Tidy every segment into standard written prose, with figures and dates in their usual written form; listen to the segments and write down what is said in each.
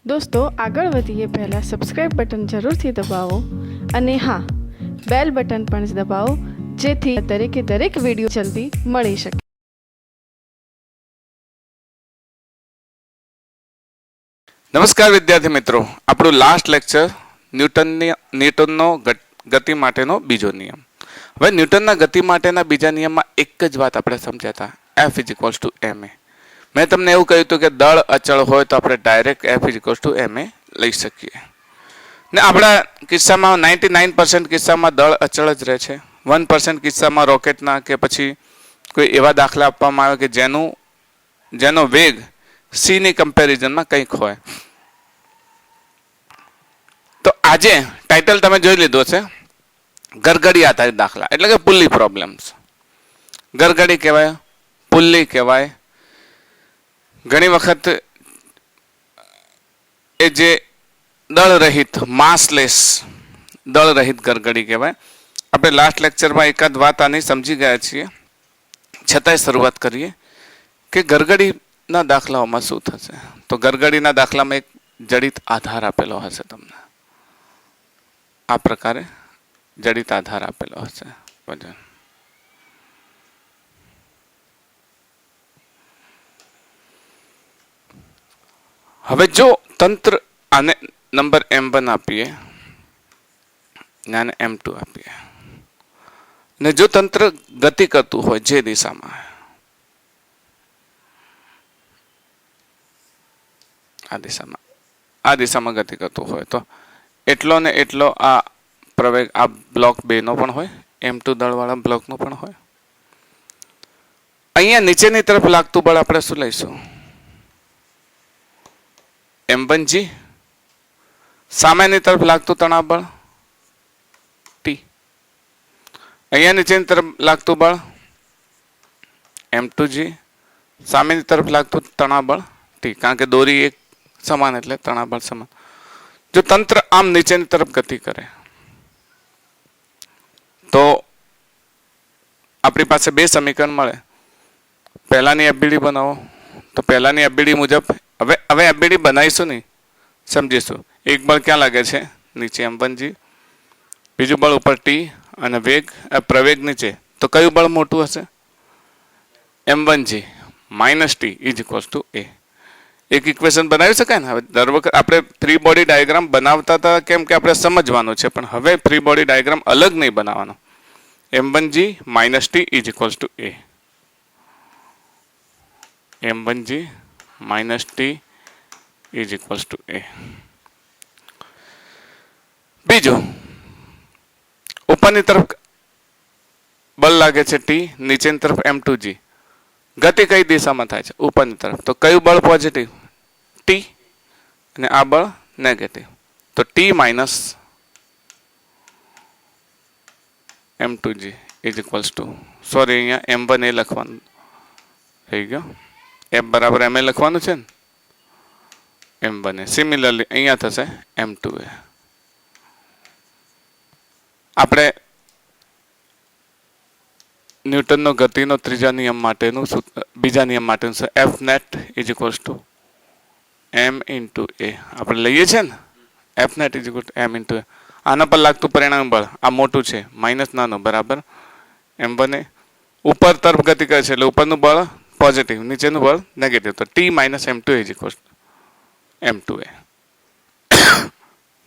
દોસ્તો આગળ વધીએ પહેલાં સબસ્ક્રાઇબ બટન જરૂરથી દબાવો અને હા બેલ બટન પણ દબાવો જેથી દરેક વિડીયો જલ્દી મળી શકે. નમસ્કાર વિદ્યાર્થી મિત્રો, આપણું લાસ્ટ લેક્ચર ન્યૂટનનો ગતિ માટેનો બીજો નિયમ. હવે ન્યૂટનના ગતિ માટેના બીજા નિયમમાં એક જ વાત આપણે સમજ્યા હતા, F = ma. મેં તમને એવું કહ્યું હતું કે દળ અચળ હોય તો આપણે ડાયરેક્ટ F = ma લઈ શકીએ. ને આપણા કિસ્સામાં 99% કિસ્સામાં દળ અચળ જ રહે છે. 1% કિસ્સામાં રોકેટના કે પછી કોઈ એવા દાખલા આપવામાં આવે કે જેનો વેગ c ની કમ્પેરિઝનમાં કંઈક હોય. તો આજે ટાઇટલ તમે જોઈ લીધો છે, ગરગડી આધારિત દાખલા એટલે કે પુલ્લી પ્રોબ્લેમ્સ. ગરગડી કહેવાય, પુલ્લી કહેવાય. ઘણી વખત એ જે દળ રહિત માસલેસ દળ રહિત ગરગડી કહેવાય. આપણે લાસ્ટ લેક્ચરમાં એકાદ વાત આની સમજી ગયા છીએ, છતાંય શરૂઆત કરીએ કે ગરગડીના દાખલાઓમાં શું થશે. તો ગરગડીના દાખલામાં એક જડિત આધાર આપેલો હશે તમને, આ પ્રકારે જડિત આધાર આપેલો હશે. હવે જો તંત્ર આને નંબર m1 આપીએ અને m2 આપીએ ને જો તંત્ર ગતિ કરતું હોય જે દિશામાં, આ દિશામાં ગતિ કરતું હોય તો એટલો ને એટલો આ પ્રવેગ આ બ્લોક 2 નો પણ હોય, m2 દળવાળા બ્લોકનો પણ હોય. અહીંયા નીચેની તરફ લાગતું બળ આપણે શું લઈશું? m1g. સામેની તરફ લાગતું તણાવ બળ T. અહીંયા નીચેની તરફ લાગતું બળ m2g. સામેની તરફ લાગતું તણાવ બળ T, કારણ કે દોરી એક સમાન એટલે તણાવ બળ સમાન. જો તંત્ર આમ નીચેની તરફ ગતિ કરે તો આપણી પાસે બે સમીકરણ મળે. પહેલાની FBD બનાવો તો પહેલાની FBD મુજબ હવે FBD બનાવીશું નહીં, સમજીશું. એક બળ ક્યાં લાગે છે? નીચે m1g, બીજું બળ ઉપર T અને પ્રવેગ નીચે. તો કયું બળ મોટું હશે? m1g - T = a. એક ઇક્વેશન બનાવી શકાય ને. હવે દર વખત આપણે ફ્રી બોડી ડાયાગ્રામ બનાવતા હતા કેમ કે આપણે સમજવાનું છે, પણ હવે ફ્રી બોડી ડાયાગ્રામ અલગ નહીં બનાવવાનો. m1g - T = a. m1g - T = a. બીજું, ઉપરની તરફ બળ લાગે છે T, નીચેની તરફ m2g. ગતિ કઈ દિશામાં થાય છે? ઉપરની તરફ. તો કયું બળ પોઝિટિવ? T અને આ બળ નેગેટિવ. તો T - m2g = સોરી અહીંયા m1a લખવાનું થઈ ગયો, f = ma લખવાનું છે ને, m1a. સિમિલરલી અહીંયા થશે m2a. આપણે ન્યૂટનનો ગતિનો બીજા નિયમ માટેનું છે F net = m × a. આપણે લઈએ છીએ ને F net = m × a. આના પર લાગતું પરિણામ બળ આ મોટું છે, માઇનસ નાનું બરાબર m1a. ઉપર તરફ ગતિ કરે છે એટલે ઉપરનું બળ પોઝિટિવ, નીચેનું બળ નેગેટિવ. તો T - m2a = m2a.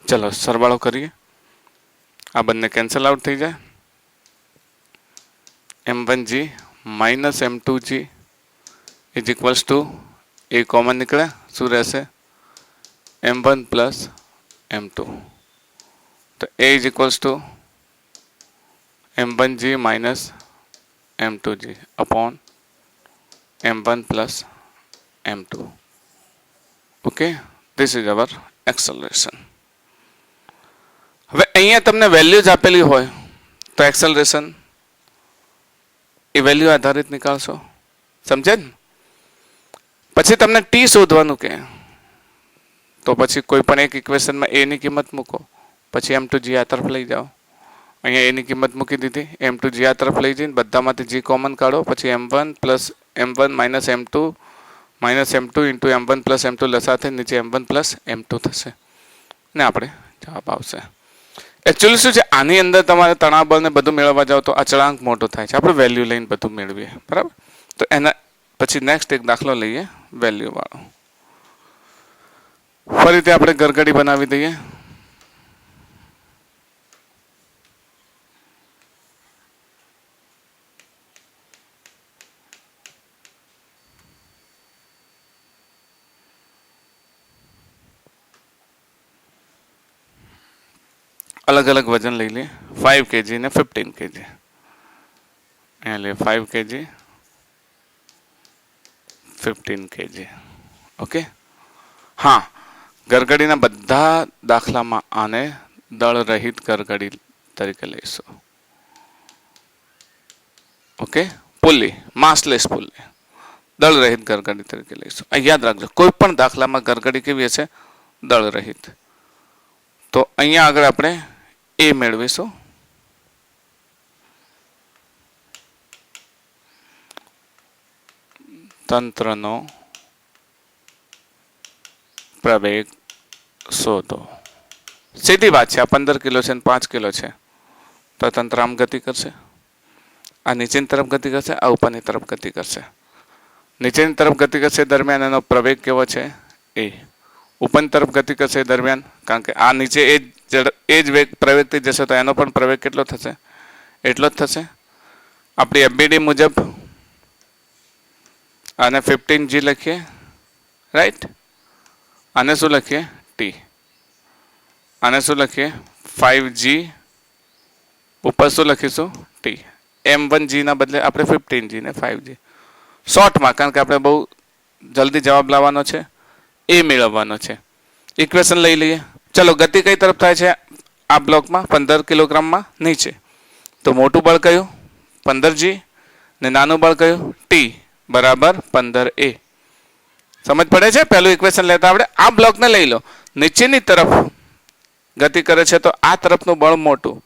ચલો સરવાળો કરીએ, આ બંને કેન્સલ આઉટ થઈ જાય. m1g - m2g = a કોમન નીકળે, શું રહેશે? m1 + m2. તો a = m1g - m2g upon m1 + m2. okay, this is our acceleration. હવે અહીંયા તમને વેલ્યુઝ આપેલી હોય તો એક્સેલરેશન એ વેલ્યુ આધારિત નીકાળશો, સમજે ને. પછી તમને T શોધવાનું કે તો પછી કોઈ પણ એક ઇક્વેશનમાં a ની કિંમત મૂકો, પછી m2g આ તરફ લઈ જાઓ. અહીંયા a ની કિંમત મૂકી દીધી, m2g આ તરફ લઈ જઈને બધામાંથી g કોમન કાઢો, પછી m1 + m1 - m2 minus M two into M one plus M two લસાથે નીચે M one plus M two થશે ને આપણે જવાબ આવશે. એકચ્યુઅલી શું છે, આની અંદર તમારે તણાવ બળ ને બધું મેળવવા જાવ તો અચળાંક મોટો થાય છે. આપણે વેલ્યુ લઈને બધું મેળવીએ, બરાબર. તો એના પછી નેક્સ્ટ એક દાખલો લઈએ વેલ્યુ વાળો. ફરીથી આપણે ગરગડી બનાવી દઈએ. અલગ અલગ વજન લઈ લઈએ, 5 kg ને 15 kg. અહીંયા લઈએ 5 kg 15 kg. ઓકે. હા, ગરગડીના બધા દાખલામાં આને દળ રહિત ગરગડી તરીકે લઈશું. ઓકે, પુલ્લી, માસલેસ પુલ્લી, દળ રહિત ગરગડી તરીકે લઈશું. આ યાદ રાખજો, કોઈ પણ દાખલામાં ગરગડી કેવી હશે? દળ રહિત. તો અહીંયા આગળ આપણે એ મેળવીશું. તંત્રનો પ્રવેગ શોધો. સીધી વાત છે. આ 15 કિલો છે અને 5 કિલો છે, તો તંત્ર આમ ગતિ કરશે, આ નીચેની તરફ ગતિ કરશે, આ ઉપરની તરફ ગતિ કરશે. નીચેની તરફ ગતિ કરશે દરમિયાન એનો પ્રવેગ કેવો છે? એ. ઉપરની તરફ ગતિ કરશે દરમિયાન, કારણ કે આ નીચે એ જ વેગ પ્રવેગથી જશે તો એનો પણ પ્રવેગ કેટલો થશે? એટલો જ થશે. આપણી એફબીડી મુજબ આને 15G લખીએ, રાઈટ. આને શું લખીએ? ટી. આને શું લખીએ? 5G. ઉપર શું લખીશું? ટી. M1G ના બદલે આપણે 15G ને 5G. શોર્ટમાં, કારણ કે આપણે બહુ જલ્દી જવાબ લાવવાનો છે, એ મેળવવાનો છે. ઇક્વેશન લઈ લઈએ. ચલો, ગતિ કઈ તરફ થાય છે આ બ્લોકમાં? 15 કિલોગ્રામમાં નીચે. તો મોટું બળ કયું? 15G. ને નાનું બળ કયું? ટી બરાબર 15A. સમજ પડે છે? પહેલું ઇક્વેશન લેતા આપણે આ બ્લોકને લઈ લો. નીચેની તરફ ગતિ કરે છે તો આ તરફનું બળ મોટું,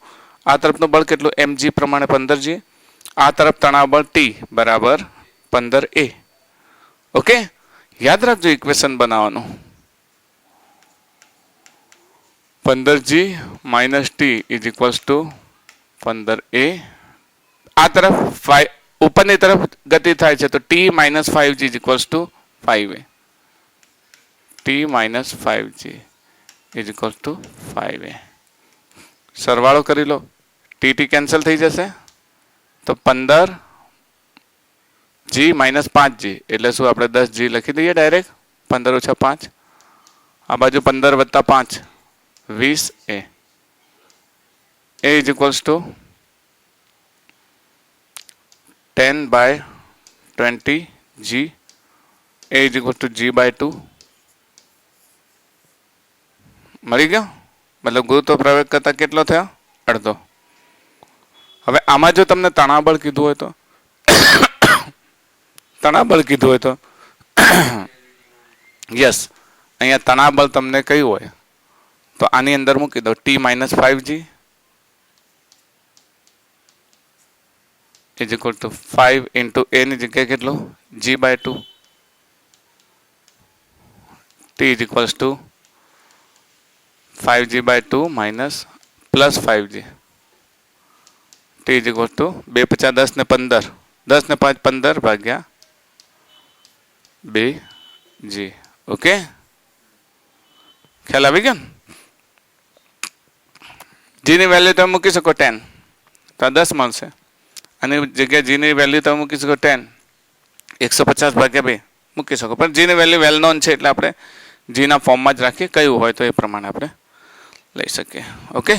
આ તરફનું બળ કેટલું? mg પ્રમાણે 15G. આ તરફ તણાવ બળ T બરાબર 15A. ઓકે, યાદ રાખજો ઇક્વેશન બનાવવાનું. 15G minus T is equals to 15A. આ તરફ ઉપરની તરફ ગતિ થાય છે તો T minus 5G is equals to 5A. T minus 5G is equals to 5A. સરવાળો કરી લો, TT કેન્સલ થઈ જશે તો 15G માઇનસ 5G એટલે શું? આપણે 10G લખી દઈએ ડાયરેક્ટ. 15 ઓછા 5, આ બાજુ 15 વત્તા 5 20A. A is equals to 10/20G. A is equal to G/2. મળી ગયો? મતલબ ગુરુત્વ પ્રવેગ કરતા કેટલો થયો? અડધો. હવે આમાં જો તમને તણાબળ કીધું હોય તો તણાબળ કીધું હોય તો યસ, અહીંયા તણાબળ તમને કયું હોય તો આની અંદર મૂકી દો T minus 5G is equal to 5 into A ની જગ્યાએ કેટલું? G/2. T is equals to 5G/2 minus plus 5G. T is equal to 2 50 10 ને 15, 10 ને 5 15 ભાગ્યા 2G. ઓકે, ખ્યાલ આવી ગયો ને? G ની વેલ્યુ તમે મૂકી શકો 10 તો 10 મળશે. આની જગ્યાએ G ની વેલ્યુ તમે મૂકી શકો 10, 150 ભાગ્યા 2 મૂકી શકો. પણ G ની વેલ્યુ વેલ નોન છે એટલે આપણે G ના ફોર્મમાં જ રાખીએ. કયું હોય તો એ પ્રમાણે આપણે લઈ શકીએ. ઓકે,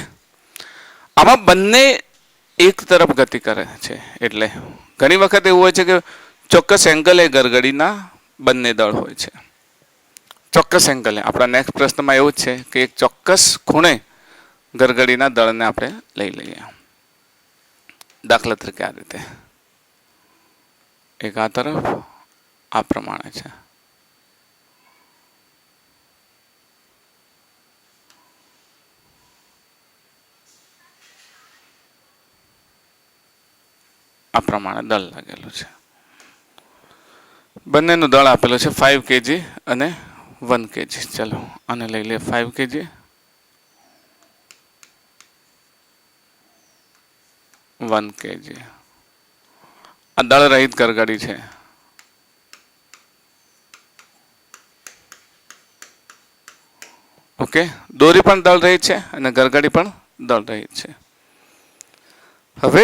આમાં બંને એક તરફ ગતિ કરે છે એટલે ઘણી વખત એવું હોય છે કે ચોક્કસ એંગલે ગરગડીના બંને દળ હોય છે. ચોક્કસ એંગલે. આપણા નેક્સ્ટ પ્રશ્નમાં એવું જ છે કે એક ચોક્કસ ખૂણે ગરગડીના દળને આપણે લઈ લઈએ. દાખલા તરીકે આ રીતે એક આ તરફ આ પ્રમાણે છે. આ પ્રમાણે દળ લાગેલું છે. બંનેનું દળ આપેલું છે 5 kg અને 1 kg. ચલો આને લઈ લઈએ 5 kg, 1 kg. આ દળ રહિત ગરગડી છે. ઓકે, દોરી પણ દળ રહિત છે અને ગરગડી પણ દળ રહિત છે. હવે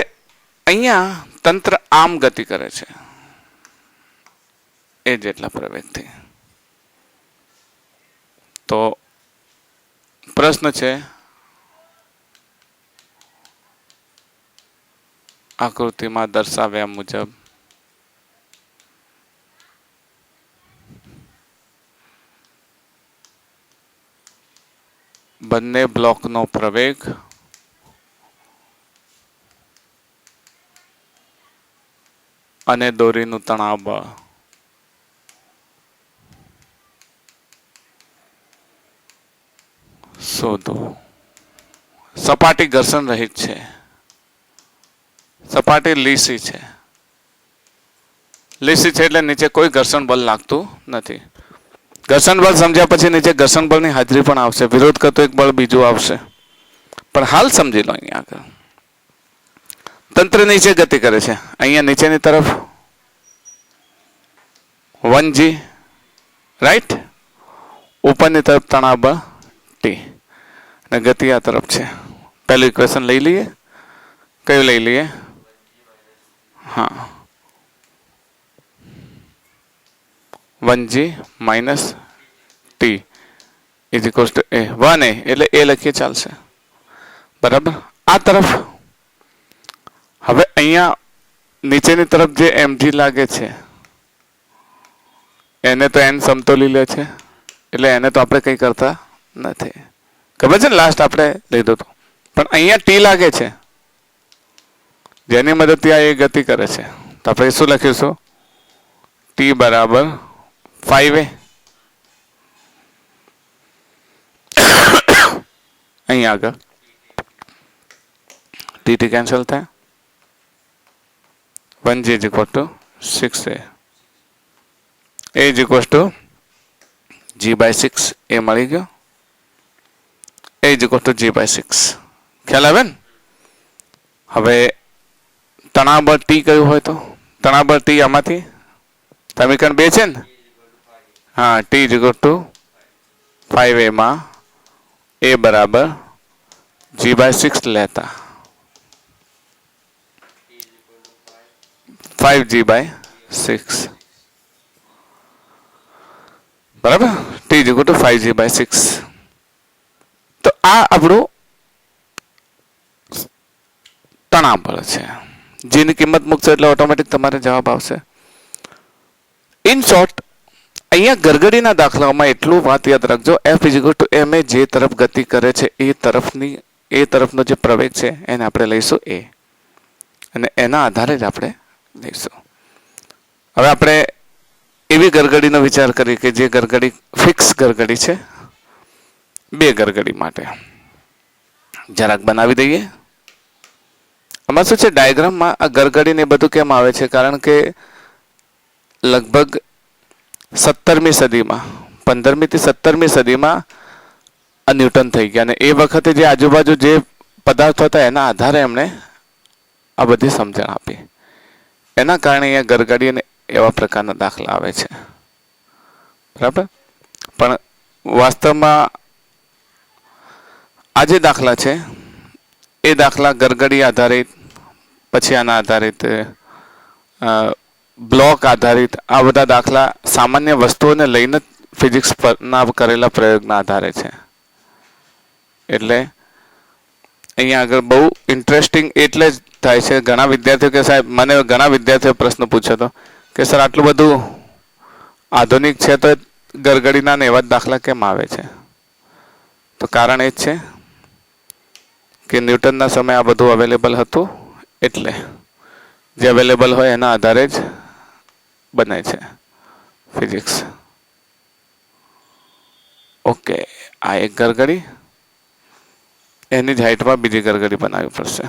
અહીંયા તંત્ર આમ ગતિ કરે છે એ જેટલા પ્રવેગથી. તો પ્રશ્ન છે આકૃતિમાં દર્શાવ્યા મુજબ બંને બ્લોકનો પ્રવેગ અને દોરીનું તણાવ બળ શોધો. સપાટી ઘર્ષણ રહિત છે, સપાટી લીસી છે. લીસી છે એટલે નીચે કોઈ ઘર્ષણ બળ લાગતું નથી. ઘર્ષણ બળ સમજ્યા પછી નીચે ઘર્ષણ બળની હાજરી પણ આવશે, વિરોધ કરતું એક બળ બીજું આવશે. પણ હાલ સમજી લો, અહીંયા આગળ તંત્ર નીચે ગતિ કરે છે. અહીંયા નીચેની તરફ 1g, રાઈટ, ઉપરની તરફ તણાવ બળ T અને ગતિ આ તરફ છે. પહેલું ઇક્વેશન લઈ લઈએ. કયું લઈ લઈએ? હા, 1g minus t is equals to a. 1a એટલે a લખીએ ચાલશે, બરાબર. આ તરફ હવે અહીંયા નીચેની તરફ જે mg લાગે છે એને તો n સમતોલી લે છે એટલે એને તો આપણે કંઈ કરતા નથી. ખબર છે ને, લાસ્ટ આપણે લીધું હતું. પણ અહીંયા t લાગે છે જેની મદદથી આ એ ગતિ કરે છે. તો આપણે શું લખીશું? t બરાબર 5a. અહીંયા આગળ dt કેન્સલ થાય. 1g is equal to 6a. a is equal to g by 6. a મળી ગયો. a is equal to g by 6. ખ્યાલ આવે ને? હવે તણાવ બળ t કયું હોય તો તણાવ બળ t આમાંથી સમીકરણ 2 છે ને? હા, t is equal to 5a માં a બરાબર g by 6 લેતા 5g by 6, બરાબર. t is equal to 5g by 6. તો આ આપણું તણાવ બળ છે. જેની કિંમત મૂકશો એટલે ઓટોમેટિક તમારે જવાબ આવશે. ઇન શોર્ટ, અહીંયા ગરગડીના દાખલાઓમાં એટલું વાત યાદ રાખજો, f is equal to ma. જે તરફ ગતિ કરે છે એ તરફનો જે પ્રવેગ છે એને આપણે લઈશું a અને એના આધારે જ આપણે લઈશું. હવે આપણે એવી ગરગડીનો વિચાર કરીએ કે જે ગરગડી ફિક્સ ગરગડી છે. બે ગરગડી માટે જરાક બનાવી દઈએ. આમાં શું છે, ડાયાગ્રામમાં આ ગરગડી ને બધું કેમ આવે છે? કારણ કે લગભગ 17મી સદીમાં 15મી થી 17મી સદીમાં આ ન્યૂટન થઈ ગયા અને એ વખતે જે આજુબાજુ જે પદાર્થો હતા એના આધારે એમણે આ બધી સમજણ આપી. એના કારણે અહીંયા ગરગડી અને એવા પ્રકારના દાખલા આવે છે, બરાબર. પણ વાસ્તવમાં આ જે દાખલા છે એ દાખલા ગરગડી આધારિત, પછી આના આધારિત, બ્લોક આધારિત, આ બધા દાખલા સામાન્ય વસ્તુઓને લઈને ફિઝિક્સના કરેલા પ્રયોગના આધારે છે. એટલે અહીંયા આગળ બહુ ઇન્ટરેસ્ટિંગ એટલે જ થાય છે. ઘણા વિદ્યાર્થીઓ કે સાહેબ, મને ઘણા વિદ્યાર્થીઓ પ્રશ્ન પૂછ્યો હતો કે સર આટલું બધું આધુનિક છે તો ગરગડીના ને એવા જ દાખલા કેમ આવે છે? તો કારણ એ જ છે કે ન્યૂટનના સમયે આ બધું અવેલેબલ હતું, એટલે જે અવેલેબલ હોય એના આધારે જ બને છે ફિઝિક્સ. ઓકે, આ એક ગરગડી, એની જ હાઈટમાં બીજી ગરગડી બનાવવી પડશે.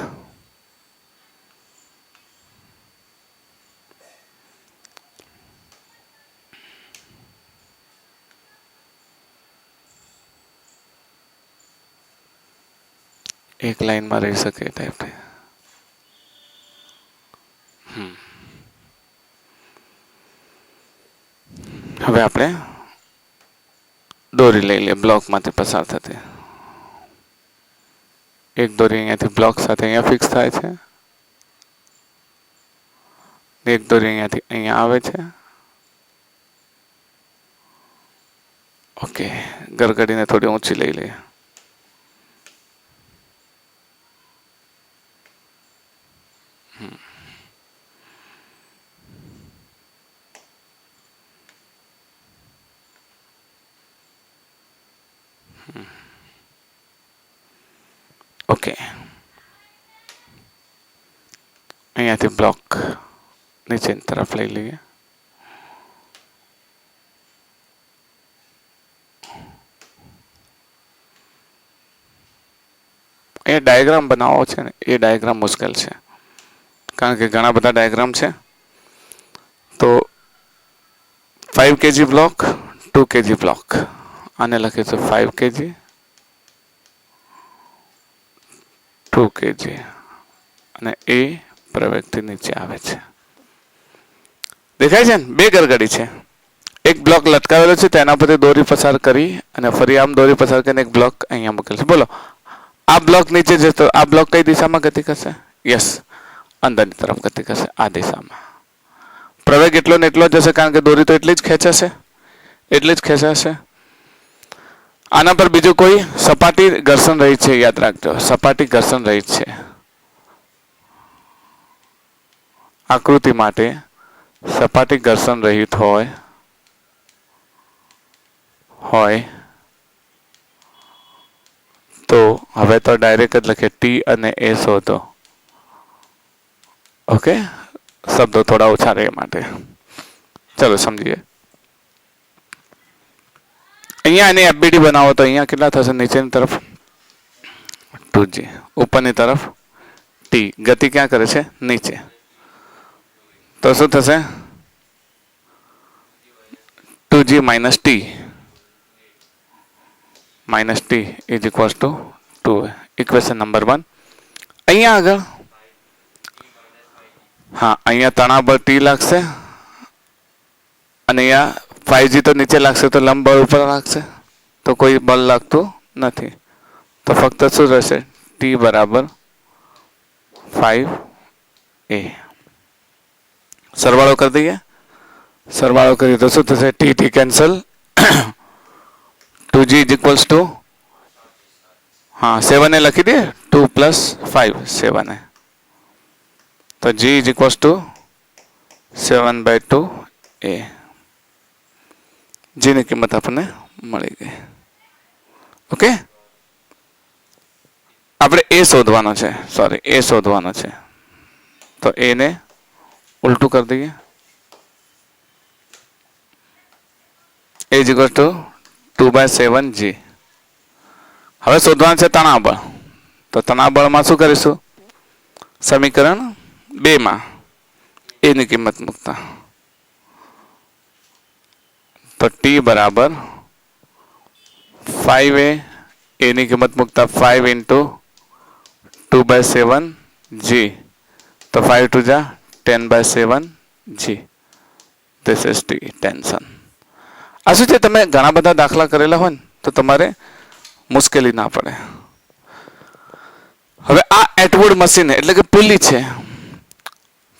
એક લાઈનમાં રહી શકે એ ટાઈપની. હવે આપણે દોરી લઈ લઈએ બ્લોકમાંથી પસાર થતી. એક દોરી અહીંયાથી બ્લોક સાથે અહીંયા ફિક્સ થાય છે. એક દોરી અહીંયાથી અહીંયા આવે છે. ઓકે, ગરગડીને થોડી ઊંચી લઈ લઈએ. ઓકે, અહીંયાથી બ્લોક નીચેની તરફ લઈ લઈએ. એ ડાયાગ્રામ બનાવવો છે ને, એ ડાયાગ્રામ મુશ્કેલ છે, કારણ કે ઘણા બધા ડાયાગ્રામ છે. તો 5 kg બ્લોક, 2 kg બ્લોક, આને લખીશું 5 kg 2 kg, અને એ પ્રવેગથી નીચે આવે છે. દેખાય છે ને, બે ગરગડી છે. એક બ્લોક લટકાવેલો છે, તેના પરથી દોરી પસાર કરી અને ફરી આમ દોરી પસાર કરીને એક બ્લોક અહીંયા મૂકેલ છે. બોલો, આ બ્લોક નીચે જતો, આ બ્લોક કઈ દિશામાં ગતિ કરશે? યસ, અંદરની તરફ ગતિ કરશે, આ દિશામાં. પ્રવેગ એટલો ને એટલો જશે, કારણ કે દોરી તો એટલી જ ખેંચાશે, એટલી જ ખેંચાશે. આના પર બીજું કોઈ સપાટી ઘર્ષણ રહી છે, યાદ રાખજો, સપાટી ઘર્ષણ રહી છે. આકૃતિ માટે સપાટી ઘર્ષણ રહિત હોય તો હવે તો ડાયરેક્ટ જ લખીએ ટી અને એ શોધો. ઓકે, શબ્દો થોડા ઓછા રહે માટે. ચલો સમજીએ. અહીંયા આને એફબીડી બનાવો તો અહીંયા કેટલા થશે? નીચેની તરફ 2g, ઉપરની તરફ t. ગતિ ક્યાં કરે છે? નીચે. તો શું થશે? 2g minus t is equals to 2. Equation number 1. અહીંયા આગળ હા, અહીંયા તણાબળ t લાગશે અને અહીંયા 5g તો નીચે લાગશે, તો લંબ બળ ઉપર લાગશે, તો કોઈ બળ લાગતું નથી. તો ફક્ત શું રહેશે? t બરાબર 5a. સરવાળો કરી દઈએ. સરવાળો કરીએ તો શું થશે? t cancel. 2g is equals to हाँ 7a લખી દે. 2 plus 5 7a. તો g is equals to 7/2a. g ની કિંમત આપણને મળી ગઈ. ઓકે, આપણે એ શોધવાનો છે, સોરી એ શોધવાનો છે. તો એ ને ઉલટું કરી દઈએ. a is equals to 2/7g. હવે શોધવાનું છે તણાબળ. તો તણાબળમાં શું કરીશું? સમીકરણ 2 માં એ ની કિંમત મૂકતા. તો t બરાબર 5a, એ ની કિંમત મૂકતા 5 into 2/7g. તો 5 2 જા 10/7g. This is t, tension. આ શું છે, તમે ઘણા બધા દાખલા કરેલા હોય ને તો તમારે મુશ્કેલી ના પડે. હવે આ એટવુડ મશીન એટલે કે પુલ્લી છે.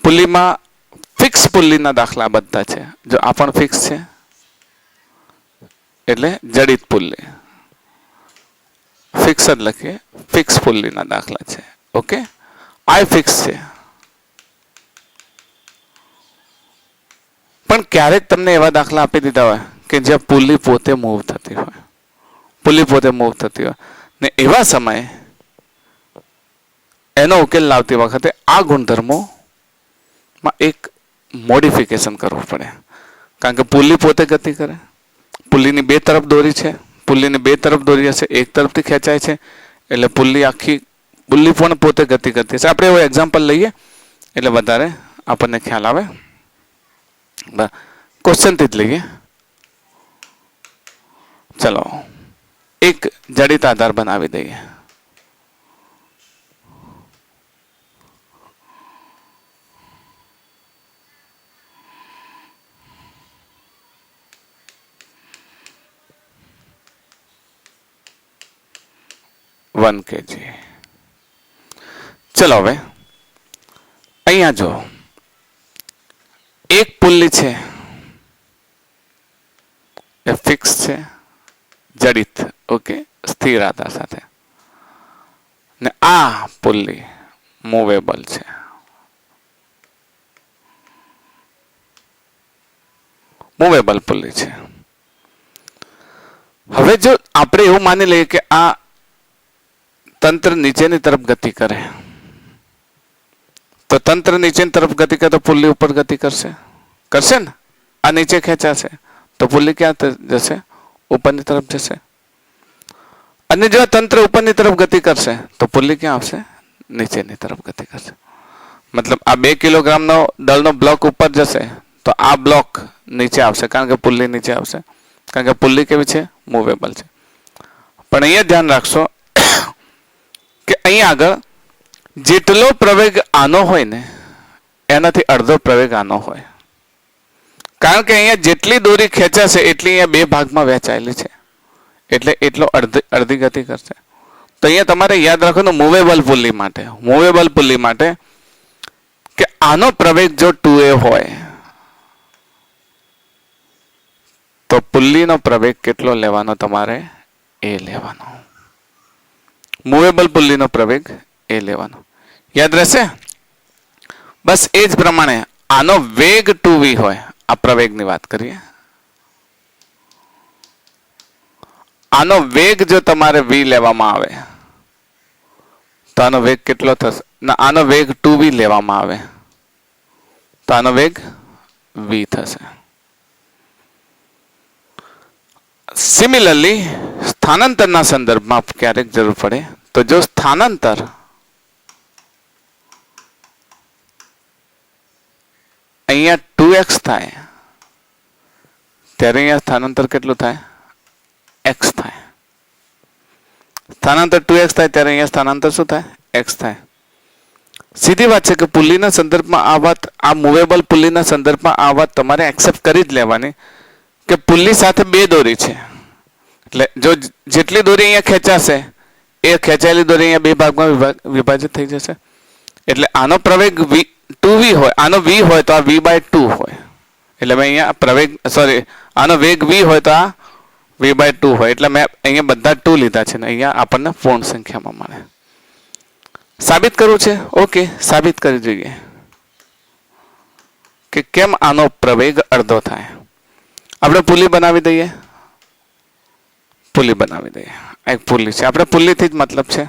પુલ્લીમાં ફિક્સ પુલ્લીના દાખલા બધા છે. જો આ પણ ફિક્સ છે એટલે જડિત પુલ્લી. ફિક્સ જ લખીએ, ફિક્સ પુલ્લીના દાખલા છે. ઓકે, આ ફિક્સ છે. પણ ક્યારેક તમને એવા દાખલા આપી દીધા હોય કે જ્યાં પુલ્લી પોતે મૂવ થતી હોય, પુલ્લી પોતે મૂવ થતી હોય ને એવા સમયે એનો ઉકેલ લાવતી વખતે આ ગુણધર્મોમાં એક મોડિફિકેશન કરવું પડે. કારણ કે પુલ્લી પોતે ગતિ કરે, પુલ્લીની બે તરફ દોરી છે, પુલ્લીની બે તરફ દોરી હશે, એક તરફથી ખેંચાય છે એટલે પુલ્લી આખી પુલ્લી પણ પોતે ગતિ કરતી હશે. આપણે એવો એક્ઝામ્પલ લઈએ એટલે વધારે આપણને ખ્યાલ આવે. ક્વેશ્ચનથી જ લઈએ. ચલો, એક જડિત આધાર બનાવી દઈએ. 1 kg. ચલો હવે અહીંયા જો એક પુલ્લી છે એ ફિક્સ છે, જડિત, ઓકે, સ્થિર આધાર સાથે, ને આ પુલ્લી મૂવેબલ છે. મૂવેબલ પુલ્લી છે. હવે જો આપણે એવું માની લઈએ કે આ તંત્ર નીચેની તરફ ગતિ કરે, તો તંત્ર નીચેની તરફ ગતિ કરે તો પુલ્લી ઉપર ગતિ કરશે, કરશે ને? આ નીચે ખેંચાશે તો પુલ્લી ક્યાં જશે? ઉપરની તરફ જશે. અને જો તંત્ર ઉપરની તરફ ગતિ કરશે તો પુલ્લી ક્યાં આવશે? નીચેની તરફ ગતિ કરશે. મતલબ આ 2 કિલોગ્રામનો દળનો બ્લોક ઉપર જશે તો આ બ્લોક નીચે આવશે, કારણ કે પુલ્લી નીચે આવશે, કારણ કે પુલ્લી કેવી છે? મૂવેબલ છે. પણ અહીંયા ધ્યાન રાખશો કે અહીંયા આગળ જેટલો પ્રવેગ આનો હોય ને એનાથી અડધો પ્રવેગ આનો હોય, કારણ કે અહીંયા જેટલી દોરી ખેંચાશે એટલી અહીંયા 2 ભાગમાં વહેંચાયેલી છે, એટલે એટલો અડધી ગતિ કરશે. તો અહીંયા તમારે યાદ રાખવાનું મૂવેબલ પુલ્લી માટે કે આનો પ્રવેગ જો 2a હોય તો પુલ્લીનો પ્રવેગ કેટલો લેવાનો? તમારે a લેવાનો. મૂવેબલ પુલ્લીનો પ્રવેગ a લેવાનો. યાદ રહેશે? બસ એ જ પ્રમાણે આનો વેગ 2v હોય, આ પ્રવેગની વાત કરીએ, આનો વેગ જો તમારે v લેવામાં આવે તો આનો વેગ કેટલો થશે? ના, આનો વેગ 2v લેવામાં આવે તો આનો વેગ v થશે. સિમિલરલી સ્થાનાંતરના સંદર્ભમાં ક્યારેક જરૂર પડે તો જો સ્થાનાંતર અહીંયા 2x થાય ત્યારે અહીંયા સ્થાનાંતર કેટલું થાય? x થાય. સ્થાનાંતર 2x થાય ત્યારે અહીંયા સ્થાનાંતર શું થાય? x થાય. સીધી વાત છે કે પુલ્લીના સંદર્ભમાં આ વાત, આ મૂવેબલ પુલ્લીના સંદર્ભમાં આ વાત તમારે એક્સેપ્ટ કરી જ લેવાની કે પુલ્લી સાથે 2 દોરી છે, એટલે જો જેટલી દોરી અહીંયા ખેંચાશે એ ખેંચાયેલી દોરી અહીંયા 2 ભાગમાં વિભાજિત થઈ જશે. એટલે આનો પ્રવેગ 2v હોય, આનો v હોય તો આ v/2 હોય, એટલે મેં અહીંયા પ્રવેગ આનો વેગ v હોય તો આ v/2 હોય, એટલે મેં અહીંયા બધા 2 લીધા છે ને અહીંયા આપણને પૂર્ણ સંખ્યામાં મળે. સાબિત કરવું છે? ઓકે, સાબિત કરી જોઈએ કે કેમ આનો પ્રવેગ અડધો થાય. આપણે પુલ્લી બનાવી દઈએ. આ એક પુલ્લી છે, આપણે પુલ્લીથી જ મતલબ છે,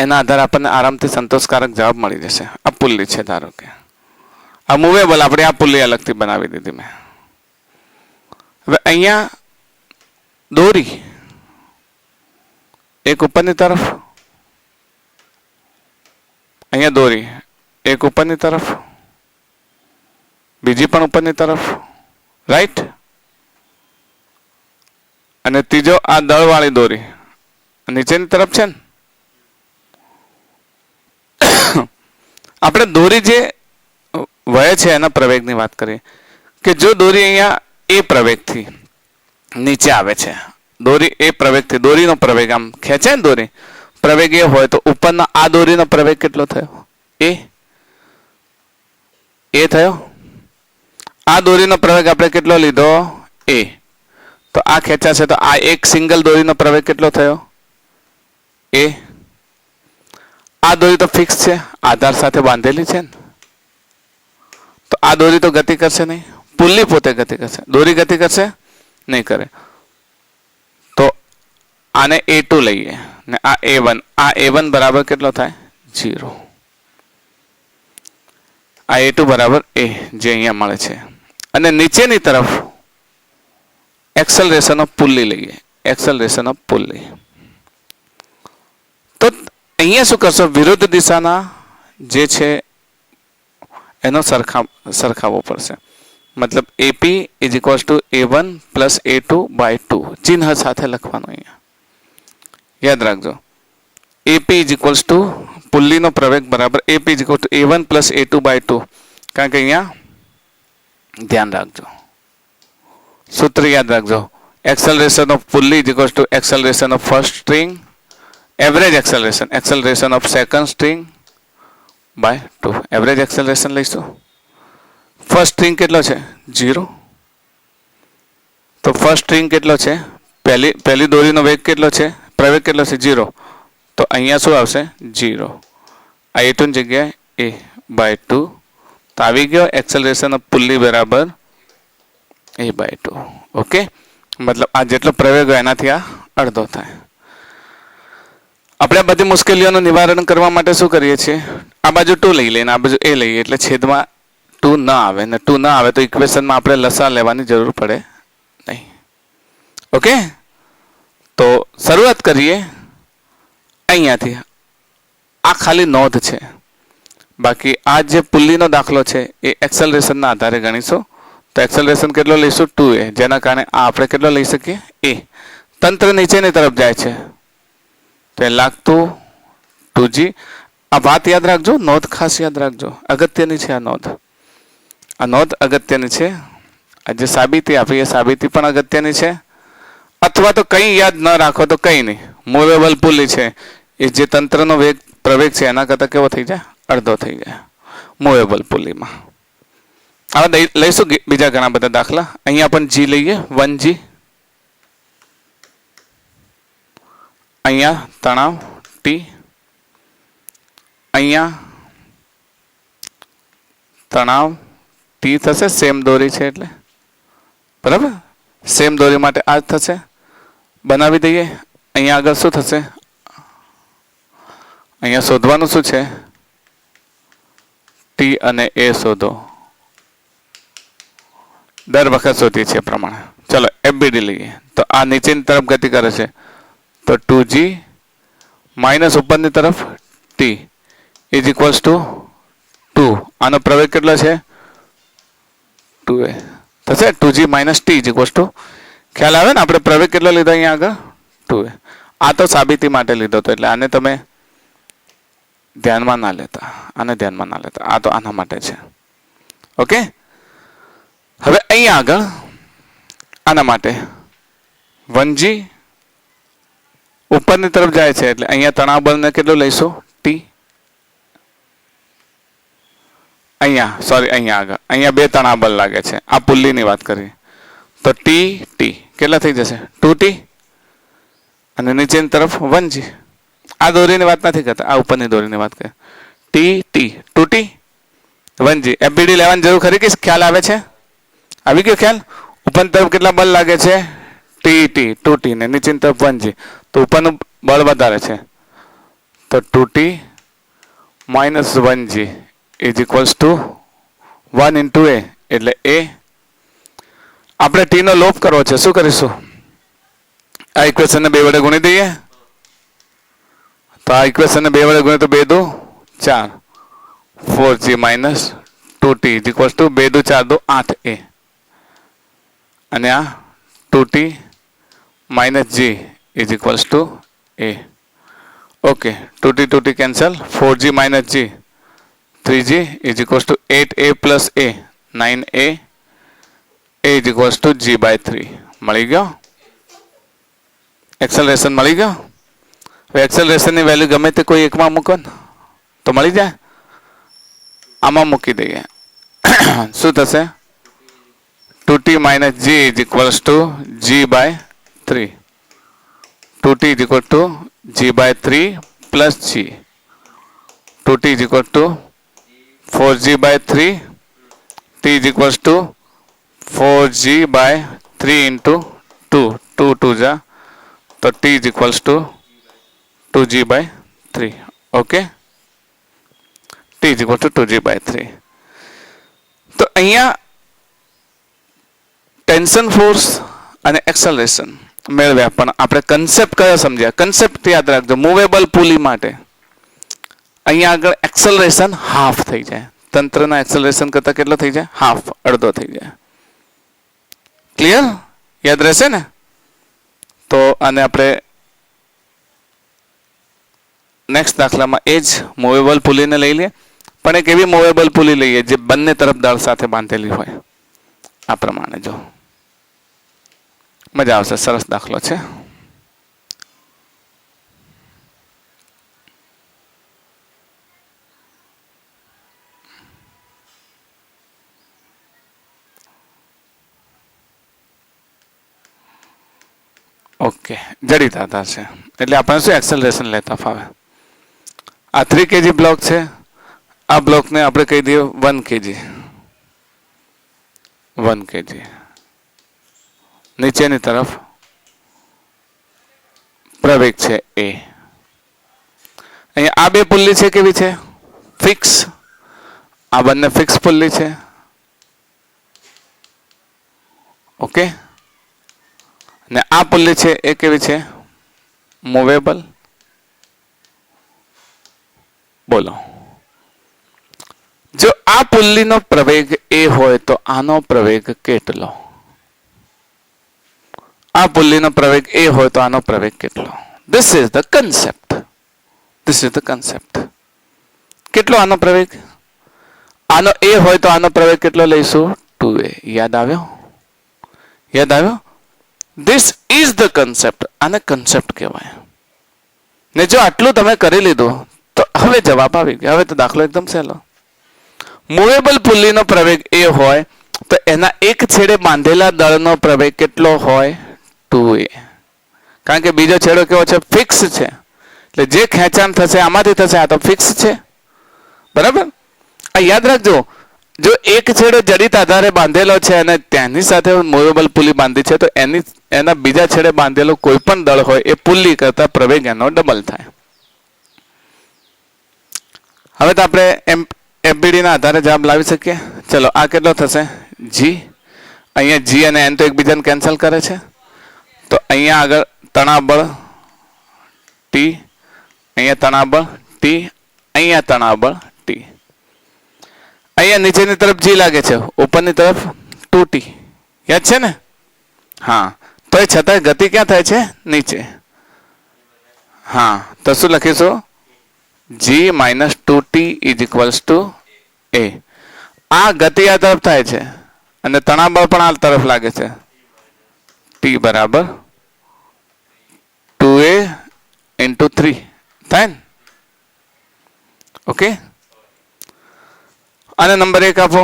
એના આધારે આપણને આરામથી સંતોષકારક જવાબ મળી જશે. આ પુલ્લી છે, ધારો કે આ મૂવેબલ, આપણે આ પુલ્લી અલગથી બનાવી દીધી મેં. હવે અહીંયા દોરી એક ઉપરની તરફ, અહીંયા દોરી એક ઉપરની તરફ, બીજી પણ ઉપરની તરફ, રાઈટ, અને ત્રીજો આ દળવાળી દોરી નીચેની તરફ છે ને. આપણે દોરી જે વહે છે એના પ્રવેગની વાત કરીએ કે જો દોરી અહીંયા એ પ્રવેગથી નીચે આવે છે, દોરી એ પ્રવેગથી, દોરીનો પ્રવેગ આમ ખેંચે ને દોરી, પ્રવેગ એ હોય તો ઉપરના આ દોરીનો પ્રવેગ કેટલો થયો? એ થયો. આ દોરીનો પ્રવેગ આપણે કેટલો લીધો? a. તો આ ખેંચાશે તો આ એક સિંગલ દોરીનો પ્રવેગ કેટલો થયો? a. આ દોરી તો ફિક્સ છે, આધાર સાથે બાંધેલી છે ને, તો આ દોરી તો ગતિ કરશે નહીં, પુલ્લી પોતે ગતિ કરશે, દોરી ગતિ કરશે નહીં કરે. તો આને a2 લઈએ ને આ a1, આ a1 બરાબર કેટલો થાય? 0. આ a2 બરાબર a, જે અહીંયા મળે છે. અને નીચેની તરફ એક્સલરેશન ઓફ પુલ્લી લઈએ, એક્સલરેશન ઓફ પુલ્લી. તો અહીંયા શું કરશો? વિરુદ્ધ દિશાના જે છે એનો સરખાવવો પડશે. મતલબ AP is equals to A1 plus A2/2 ચિહ્ન સાથે લખવાનું. અહીંયા યાદ રાખજો, AP ઇઝ ઇક્વલ્સ ટુ પુલ્લીનો પ્રવેગ બરાબર AP is equal to A1 plus A2/2, કારણ કે અહીંયા ધ્યાન રાખજો, સૂત્ર યાદ રાખજો, acceleration of pulley is equals to acceleration of first string, average acceleration of second string by 2. Average acceleration લઈશું. ફર્સ્ટ સ્ટ્રિંગ કેટલો છે 0. તો ફર્સ્ટ સ્ટ્રિંગ કેટલો છે, પહેલી દોરીનો વેગ કેટલો છે, પ્રવેગ કેટલો છે 0. તો અહીંયા શું આવશે 0. આ A2 ની જગ્યાએ A બાય 2. તો આવી ગયો એક્સેલરેશન ઓફ પુલ્લી બરાબર A બાય 2. ઓકે, મતલબ આ જેટલો પ્રવેગ હોય એનાથી આ અડધો થાય. આપણે આ બધી મુશ્કેલીઓનું નિવારણ કરવા માટે શું કરીએ છીએ, આ બાજુ 2 લઈ લઈએ, આ બાજુ A લઈએ, એટલે છેદમાં 2 ન આવે, ને 2 ન આવે તો ઇક્વેશનમાં આપણે લસા લેવાની જરૂર પડે નહીં. ઓકે, તો શરૂઆત કરીએ અહીંયાથી. આ ખાલી નોંધ છે, બાકી આ જે પુલ્લીનો દાખલો છે એ એક્સેલરેશનના આધારે ગણીશું. તો એક્સેલરેશન કેટલો લઈશું 2a, જેના કારણે આ આપણે કેટલો લઈ શકીએ a. તંત્ર નીચેની તરફ જાય છે તો એ લાગતું 2g. આ વાત યાદ રાખજો, નોંધ ખાસ યાદ રાખજો, અગત્યની છે આ નોંધ. આ નોંધ અગત્યની છે. આ જે સાબિતી આપી એ સાબિતી પણ અગત્યની છે. અથવા તો કંઈ યાદ ન રાખો તો કંઈ નહીં, મૂવેબલ પુલ્લી છે એ જે તંત્રનો પ્રવેગ છે એના કરતાં કેવો થઈ જાય, અડધો થઈ જાય મૂવેબલ પુલ્લીમાં. હવે લઈશું બીજા ઘણા બધા દાખલા. અહીંયા પણ g લઈએ, 1g. અહીંયા તણાવ t, અહીંયા તણાવ t થશે, સેમ દોરી છે એટલે બરાબર. સેમ દોરી માટે આ જ થશે, બનાવી દઈએ. અહીંયા આગળ શું થશે, અહીંયા શોધવાનું શું છે, t અને a શોધો. દર વખત શોધીએ છીએ પ્રમાણે. ચલો FBD લઈએ. તો આ નીચેની તરફ ગતિ કરે છે તો 2g માઇનસ ઉપરની તરફ t ઇઝ ઇક્વલ્સ ટુ 2. આનો પ્રવેગ કેટલો છે 2a થશે. 2g minus t is equals to, ખ્યાલ આવે ને, આપણે પ્રવેગ કેટલો લીધો અહીંયા આગળ 2a. આ તો સાબિતી માટે લીધો હતો એટલે આને તમે ધ્યાનમાં ના લેતા, આને ધ્યાનમાં ના લેતા. આ તો આના માટે છે. ઓકે, હવે અહીંયા આગળ આના માટે 1g ઉપરની તરફ જાય છે એટલે અહીંયા તણાવ બળને કેટલું લઈશું t. અહીંયા આગળ અહીંયા 2 તણાવ બળ લાગે છે. આ પુલ્લીની વાત કરીએ તો t કેટલા થઈ જશે 2t, અને નીચેની તરફ 1g. આ દોરીની વાત નથી કરતા, આ ઉપરની દોરીની વાત કરીએ. t 2t 1g. FBD લેવાની જરૂર ખરી કે ખ્યાલ આવે છે, આવી ગયો ખ્યાલ. ઉપરની તરફ કેટલા બળ લાગે છે t 2t, ને નીચેની તરફ 1g. તો ઉપરનું બળ વધારે છે તો 2t minus 1g is equals to 1 into a, એટલે a. આપણે t નો લોપ કરવો છે, શું કરીશું, આ ઇક્વેશનને 2 વડે ગુણી દઈએ. તો આ ઇક્વેશનને 2 વડે ગુણીએ તો 2 દુ 4, 4g minus 2t is equals to 2 દુ 4 દુ 8a, અને આ 2t minus g is equals to a. Okay, 2t cancel, 4g minus g, 3g is equals to 8a plus a, 9a, a is equals to g by 3. મળી ગયો acceleration, મળી ગયો. હવે એક્સેલરેશનની value ગમે તે કોઈ એકમાં મૂકો ને તો મળી જાય. આમાં મૂકી દઈએ, શું થશે 2t minus g is equals to g by 3. 2t is equal to g by 3 plus g. 2t is equal to 4g by 3. t is equals to 4g by 3 into 2. 2 2 जा, तो t is equals to 2g by 3. Okay, t is equal to 2g by 3. तो અહીંયા tension force અને acceleration મેળવ્યા, પણ આપણે concept કયો સમજ્યા, કન્સેપ્ટ યાદ રાખજો. મૂવેબલ પુલી માટે અહીંયા આગળ એક્સેલરેશન હાફ થઈ જાય, તંત્રના એક્સેલરેશન કરતાં કેટલો થઈ જાય, હાફ, અડધો થઈ જાય. ક્લિયર, યાદ રહેશે ને. તો આને આપણે નેક્સ્ટ દાખલામાં એ જ મૂવેબલ પુલીને લઈ લઈએ, પણ એક એવી મૂવેબલ પુલી લઈએ જે બંને તરફ દળ સાથે બાંધેલી હોય. આ પ્રમાણે જો મજા આવશે. સરસ દાખલો છે. ઓકે, જડિત આધાર છે એટલે આપણે શું એક્સેલરેશન લેતા ફાવે. આ 3 kg બ્લોક છે. આ બ્લોકને આપણે કહી દઈએ 1 kg. 1 kg નીચેની તરફ પ્રવેગ છે એ. અહીંયા આ બે પુલ્લી છે કેવી છે? ફિક્સ. આ બંને ફિક્સ પુલ્લી છે. ઓકે, ને આ પુલ્લી છે એ કેવી છે? મૂવેબલ. બોલો, જો આ પુલ્લીનો પ્રવેગ એ હોય તો આનો પ્રવેગ કેટલો? આ પુલ્લીનો પ્રવેગ એ હોય તો આનો પ્રવેગ કેટલો? This is the concept. This is the concept. કેટલો આનો પ્રવેગ? આનો એ હોય તો આનો પ્રવેગ કેટલો લઈશું? 2a. યાદ આવ્યો? યાદ આવ્યો? This is the concept. આને કન્સેપ્ટ કહેવાય. ને જો આટલું તમે કરી લીધું તો હવે જવાબ આવી ગયો. હવે તો દાખલો એકદમ સહેલો. મૂવેબલ પુલ્લીનો પ્રવેગ એ હોય તો એના એક છેડે બાંધેલા દળનો પ્રવેગ કેટલો હોય? 2a. કારણ કે બીજો છેડો કેવો છે? ફિક્સ છે. એટલે જે ખેંચાણ થશે આમાંથી થશે. આ તો ફિક્સ છે. બરાબર? આ યાદ રાખજો. જો એક છેડો જડિત આધારે બાંધેલો છે અને તેની સાથે મૂવેબલ પુલ્લી બાંધી છે તો એના બીજા છેડે બાંધેલો કોઈ પણ દળ હોય એ પુલ્લી કરતા પ્રવેગ એનો ડબલ થાય. હવે તો આપણે એફબીડી ના આધારે જવાબ લાવી શકીએ. ચલો, આ કેટલો થશે? જી. અહીંયા જી અને એન તો એકબીજાને કેન્સલ કરે છે. તો અહીંયા આગળ તણાબળ ટી, અહીંયા તણાબળ ટી, અહીંયા તણાબળ ટી. અહીંયા નીચેની તરફ જી લાગે છે, ઉપરની તરફ 2t. યાદ છે ને? હા. તો એ છતાં ગતિ ક્યાં થાય છે? નીચે. હા, તો શું લખીશું? g minus 2t is equals to a. આ ગતિ આ તરફ થાય છે અને તણાબળ પણ આ તરફ લાગે છે. t બરાબર 2a into 3 થાય ને? ઓકે. આને નંબર 1 આપો,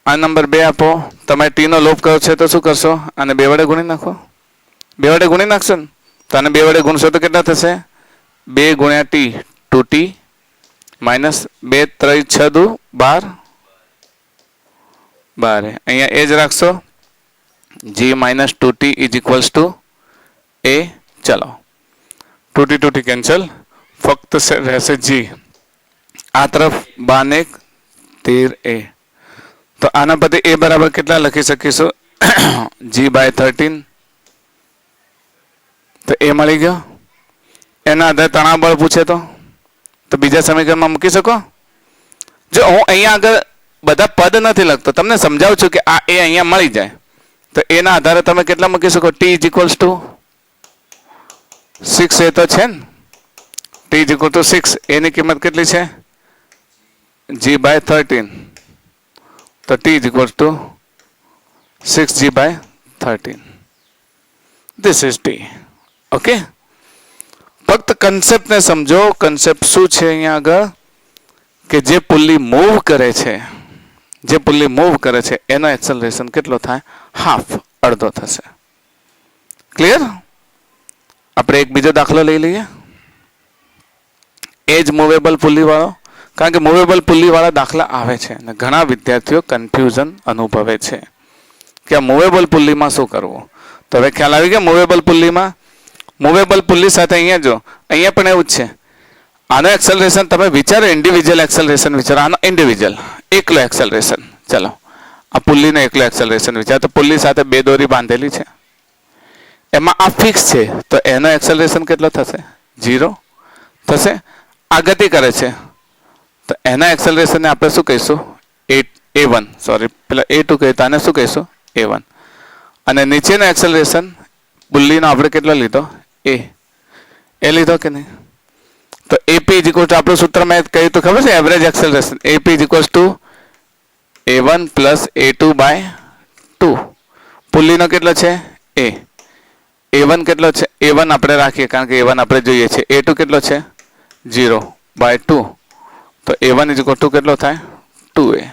આ નંબર 2 આપો. તમે t નો લોપ કર્યો છે તો શું કરશો? આને 2 વડે ગુણી નાખો. 2 વડે ગુણી નાખશો ને તો આને 2 વડે ગુણશો તો કેટલા થશે? 2 ગુણ્યા t 2t માઇનસ 2 3 6 દુ 12. અહીંયા એ જ રાખશો. g minus 2t is equals to a. ચલો, 2t કેન્સલ. ફક્ત રહેશે g. આ તરફ 12 13a. તો આના પરથી a બરાબર કેટલા લખી શકીશું? g by 13. તો એ મળી ગયો. એના આધારે તણાબળ પૂછે તો બીજા સમીકરણમાં મૂકી શકો. જો હું અહીંયા આગળ બધા પદ નથી લખતો, તમને સમજાવું છું કે આ એ અહીંયા મળી જાય તો એના આધારે તમે કેટલા મૂકી શકો? t is equals to 6 એ તો છે ને? t is equal to 6. એની કિંમત કેટલી છે? g by 13. તો t is equals to 6g by 13. This is t. Okay. ફક્ત કન્સેપ્ટને સમજો. કન્સેપ્ટ શું છે અહીંયા આગળ? કે જે પુલ્લી મૂવ કરે છે, જે પુલ્લી મૂવ કરે છે એનો એક્સેલરેશન કેટલો થાય? હાફ, અડધો થશે. ક્લિયર? આપણે એક બીજો દાખલો લઈ લઈએ. એ જ મૂવેબલ પુલ્લી વાળો. કારણ કે મૂવેબલ પુલ્લી વાળા દાખલા આવે છે અને ઘણા વિદ્યાર્થીઓ કન્ફ્યુઝન અનુભવે છે કે આ મૂવેબલ પુલ્લીમાં શું કરવું. તો હવે ખ્યાલ આવી ગયો મૂવેબલ પુલ્લીમાં. મૂવેબલ પુલ્લી સાથે અહીંયા જો, અહીંયા પણ એવું જ છે. આનો એક્સેલરેશન તમે વિચારો, ઇન્ડિવિજ્યુઅલ એક્સેલરેશન વિચારો. આનો ઇન્ડિવિજ્યુઅલ એકલો એક્સેલરેશન. ચલો, આ પુલ્લીનો એકલો એક્સેલરેશન વિચારો. તો પુલ્લી સાથે 2 દોરી બાંધેલી છે, એમાં આ ફિક્સ છે તો એનો એક્સેલરેશન કેટલો થશે? 0 થશે. આ ગતિ કરે છે તો એના એક્સેલરેશનને આપણે શું કહીશું? a1. સોરી, પેલા a2 કહીએ તો આને શું કહીશું? a1. અને નીચેનો એક્સેલરેશન પુલ્લીનો આપણે કેટલો લીધો? એ લીધો કે નહીં? તો AP is equal to આપણું સૂત્ર મેં કહ્યું તો ખબર છે? Average acceleration. AP is equals to a1 plus a2 by 2. પુલ્લીનો કેટલો છે? A1 કેટલો છે? A1 આપણે રાખીએ કારણ કે A1 આપણે જોઈએ છે. A2 કેટલો છે? 0/2. તો A1 = કેટલો થાય? 2A.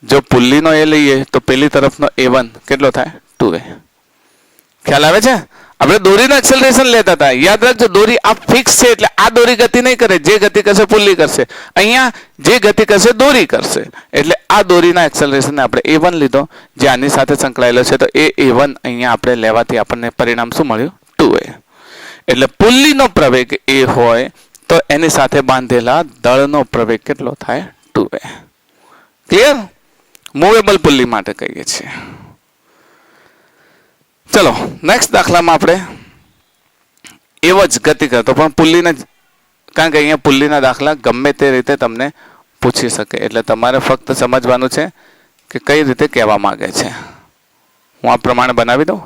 જો પુલ્લીનો A લઈએ તો પેલી તરફનો A1 કેટલો થાય? 2A. ખ્યાલ આવે છે? આપણે દોરીનું એક્સેલરેશન લેતા હતા. યાદ રાખજો, દોરી આ ફિક્સ છે એટલે આ દોરી ગતિ નહીં કરે. જે ગતિ કરશે પુલ્લી કરશે. અહીંયા જે ગતિ કરશે દોરી કરશે. એટલે આ દોરીના એક્સેલરેશનને આપણે A1 લીધો, જે આની સાથે સંકળાયેલો છે. તો એ A1 અહીંયા આપણે લેવાથી આપણને પરિણામ શું મળ્યું? 2A. એટલે પુલ્લીનો પ્રવેગ A હોય તો એની સાથે બાંધેલા દળનો પ્રવેગ કેટલો થાય? 2A. ક્લિયર? મૂવેબલ પુલ્લી માટે કહીએ છીએ. ચલો નેક્સ્ટ દાખલામાં આપણે એવો જ ગતિ કરતો પણ પુલ્લીને, કારણ કે અહીંયા પુલ્લીના દાખલા ગમે તે રીતે તમને પૂછી શકે. એટલે તમારે ફક્ત સમજવાનું છે કે કઈ રીતે કહેવા માંગે છે. હું આ પ્રમાણે બનાવી દઉં.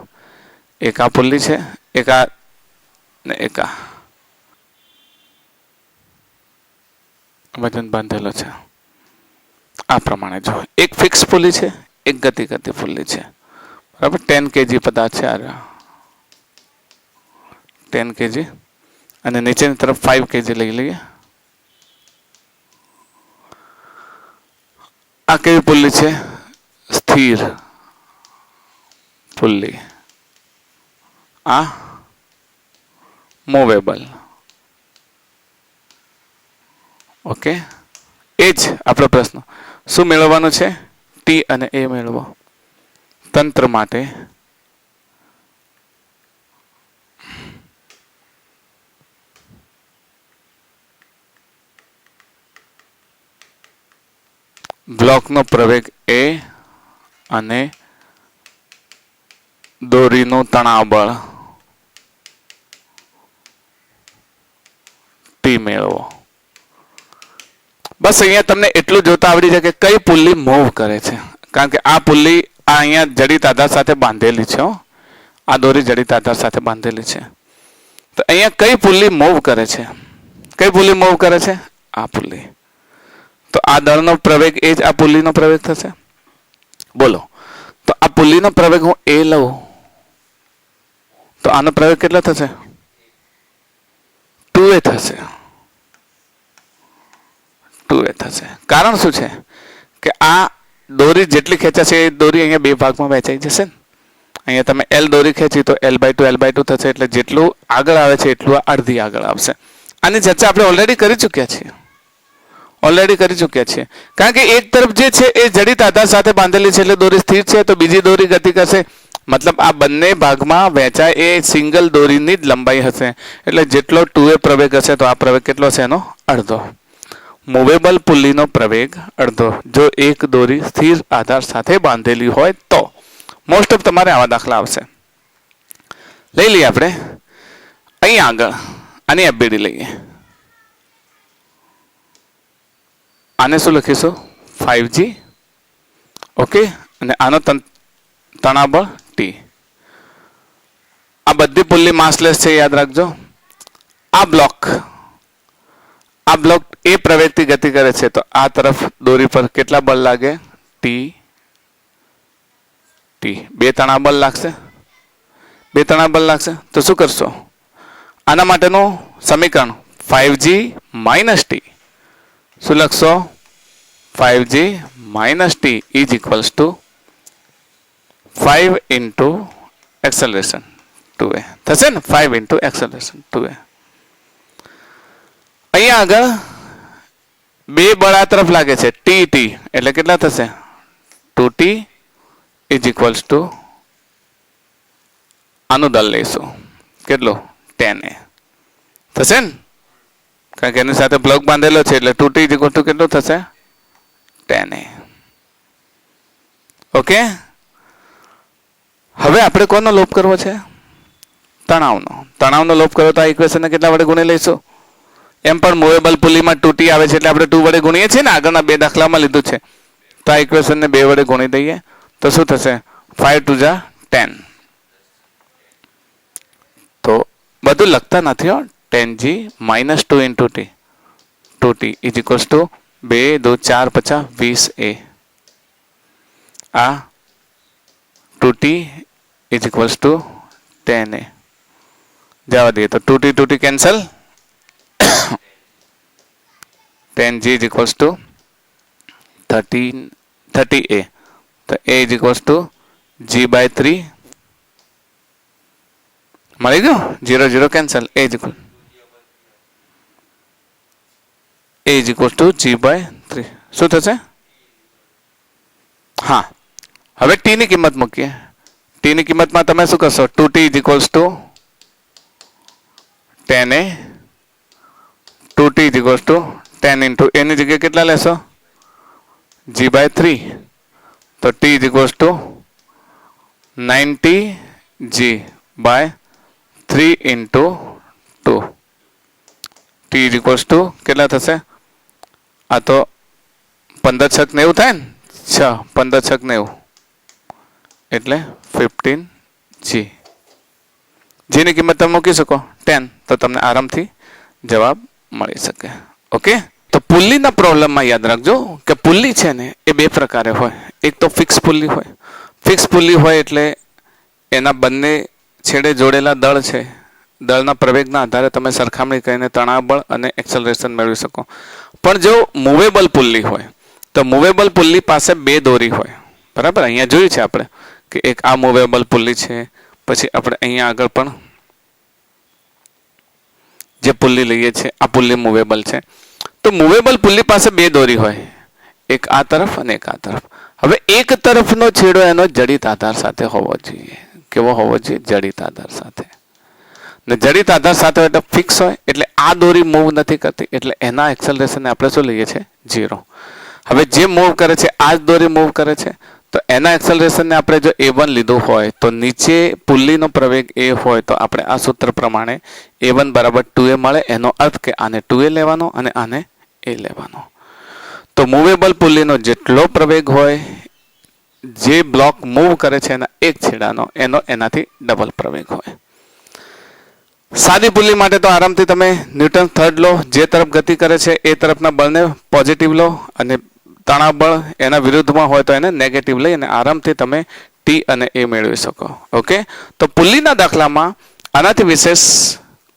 એક આ પુલ્લી છે, એક આ ને એક આ વજન બાંધેલો છે. આ પ્રમાણે જો એક ફિક્સ પુલ્લી છે, એક ગતિ કરતી પુલ્લી છે. બરાબર, 10 kg પદાર્થ છે આ 10 kg અને નીચેની તરફ 5 kg લઈ લઈએ. આ કેવી પુલ્લી છે? સ્થિર પુલ્લી. આ મૂવેબલ. ઓકે, એ જ આપણો પ્રશ્ન. શું મેળવવાનું છે? T અને A મેળવો. તંત્ર માટે બ્લોકનો પ્રવેગ A અને દોરીનું તણાવ બળ T મેળવો. બસ અહીંયા તમને એટલું જોતા આવડી જાય કે કઈ પુલ્લી મૂવ કરે છે. કારણ કે આ પુલ્લી આ અહીંયા જડિત આધાર સાથે બાંધેલી છે. આ દોરી જડિત આધાર સાથે બાંધેલી છે. તો અહીંયા કઈ પુલ્લી મૂવ કરે છે? કઈ પુલ્લી મૂવ કરે છે? આ પુલ્લી. તો આ દળનો પ્રવેગ એ જ આ પુલ્લીનો પ્રવેગ થશે. બોલો, તો આ પુલ્લીનો પ્રવેગ હું A લઉં તો આનો પ્રવેગ કેટલો થશે? 2A થશે. 2A થશે. કારણ શું છે કે આ દોરી જેટલી ખેંચાશે એ દોરી અહીંયા બે ભાગમાં વહેંચાઈ જશે ને. અહીંયા તમે L દોરી ખેંચી તો L/2 થશે. એટલે જેટલું આગળ આવે છે એટલું અડધી આગળ આવશે. આની ચર્ચા આપણે ઓલરેડી કરી ચૂક્યા છીએ. કારણ કે એક તરફ જે છે એ જડિત આધાર સાથે બાંધેલી છે એટલે દોરી સ્થિર છે, તો બીજી દોરી ગતિ કરશે. મતલબ આ બંને ભાગમાં વહેંચાય એ સિંગલ દોરીની જ લંબાઈ હશે. એટલે જેટલો 2A પ્રવેગ હશે તો આ પ્રવેગ કેટલો છે? એનો અડધો. મૂવેબલ પુલ્લીનો પ્રવેગ અડધો જો એક દોરી સ્થિર આધાર સાથે બાંધેલી હોય તો. મોસ્ટ ઓફ તમારે આવા દાખલા આવશે. લઈ લઈએ આપણે અહીંયા આગળ આની FBD લઈએ. આને શું લખીશું? 5G. ઓકે, અને આનો તણાવ બળ T. આ બધી પુલ્લી માસલેસ છે, યાદ રાખજો. આ બ્લોક એ પ્રવેગથી ગતિ કરે છે તો આ તરફ દોરી પર કેટલા બળ લાગે? T. બે તણાવ બળ લાગશે. તો શું કરશો? આના માટેનું સમીકરણ 5G - T. શું લખશો? 5G - T is equals to 5 into acceleration 2A થશે ને? 5 into acceleration 2A. અહીંયા આગળ બે બળ આ તરફ લાગે છે T એટલે કેટલા થશે? 2T is equals to આનું દળ લઈશું કેટલું? 10A થશે ને? કારણ કે એની સાથે બ્લોક બાંધેલો છે એટલે 2T is equal to કેટલું થશે? 10A. ઓકે, હવે આપણે કોનો લોપ કરવો છે? તણાવનો લોપ કરવો તો આ ઇક્વેશનને કેટલા વડે ગુણી લઈશું? એમ પણ મૂવેબલ પુલ્લીમાં 2T આવે છે એટલે આપણે 2 વડે ગુણીએ છીએ ને. આગળના બે દાખલામાં લીધું છે. તો આ ઇક્વેશનને 2 વડે ગુણી દઈએ તો શું થશે? 5 × 2 = 10. તો બધું લખતા નથી હો. 10G - 2 × T 2T is equals to 2 2 4 50 20A. આ 2T is equals to 10a. जवा दिए तो 2t cancel, 10g is equals to 30a. तो a is equals to g/3 મળી ગયો. 0 0 cancel, a is equal to g/3 શું થશે? હા, હવે t ની કિંમત મૂકીએ. t ની કિંમતમાં તમે શું કરશો? 2t is equals to 10a, 2t is equals to 10 into a ની જગ્યાએ કેટલા લેશો? g/3. તો t is equals to 90g/3 into 2. t is equals to કેટલા થશે? આ તો 15 છક 90 થાય ને, 15 છક 90 એટલે 15g. જેની કિંમત તમે મૂકી શકો 10, તો તમને આરામથી જવાબ મળી શકે. ઓકે, તો પુલ્લીના પ્રોબ્લેમમાં યાદ રાખજો કે પુલ્લી છે ને એ બે પ્રકારે હોય. એક તો ફિક્સ પુલ્લી હોય. ફિક્સ પુલ્લી હોય એટલે એના બંને છેડે જોડેલા દળ છે, દળના પ્રવેગના આધારે તમે સરખામણી કરીને તણાવ બળ અને એક્સેલરેશન મેળવી શકો. પણ જો મૂવેબલ પુલ્લી હોય તો મૂવેબલ પુલ્લી પાસે બે દોરી હોય. બરાબર, અહીંયા જોયું છે આપણે કે એક આ મૂવેબલ પુલ્લી છે, પછી આપણે અહીંયા આગળ પણ જે પુલ્લી લઈએ છીએ આ પુલ્લી મૂવેબલ છે. તો મૂવેબલ પુલ્લી પાસે બે દોરી હોય, એક આ તરફ અને એક આ તરફ. હવે એક તરફનો છેડો એનો જડિત આધાર સાથે હોવો જોઈએ. કેવો હોવો જોઈએ? જડિત આધાર સાથે. ને જડિત આધાર સાથે એટલે ફિક્સ હોય એટલે આ દોરી મૂવ નથી કરતી, એટલે એના એક્સેલરેશનને આપણે શું લઈએ છીએ? 0. હવે જે મૂવ કરે છે આ જ દોરી મૂવ કરે છે, તો એના એક્સેલરેશનને આપણે જો a1 લીધું હોય તો નીચે પુલ્લીનો પ્રવેગ a હોય તો આપણે આ સૂત્ર પ્રમાણે a1 બરાબર 2a મળે. એનો અર્થ કે આને 2a લેવાનો અને આને a લેવાનો. તો મૂવેબલ પુલ્લીનો જેટલો પ્રવેગ હોય, જે બ્લોક મૂવ કરે છે એના એક છેડાનો એનો એનાથી ડબલ પ્રવેગ હોય. સાદી પુલ્લી માટે તો આરામથી તમે ન્યૂટન થર્ડ લો, જે તરફ ગતિ કરે છે એ તરફના બળને પોઝિટિવ લો અને તણાવ બળ એના વિરુદ્ધમાં હોય તો એને નેગેટિવ લઈ અને આરામથી તમે ટી અને એ મેળવી શકો. ઓકે, તો પુલ્લીના દાખલામાં આનાથી વિશેષ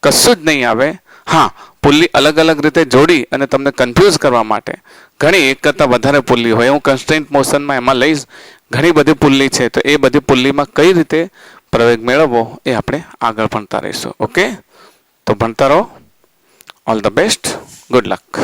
કશું જ નહીં આવે. હા, પુલ્લી અલગ અલગ રીતે જોડી અને તમને કન્ફ્યુઝ કરવા માટે ઘણી એક કરતાં વધારે પુલ્લી હોય. હું કન્સ્ટ્રેન્ટ મોશનમાં એમાં લઈશ, ઘણી બધી પુલ્લી છે, તો એ બધી પુલ્લીમાં કઈ રીતે પ્રવેગ મેળવવો એ આપણે આગળ ભણતા રહીશું. ઓકે, તો ભણતા રહો. All the best, good luck.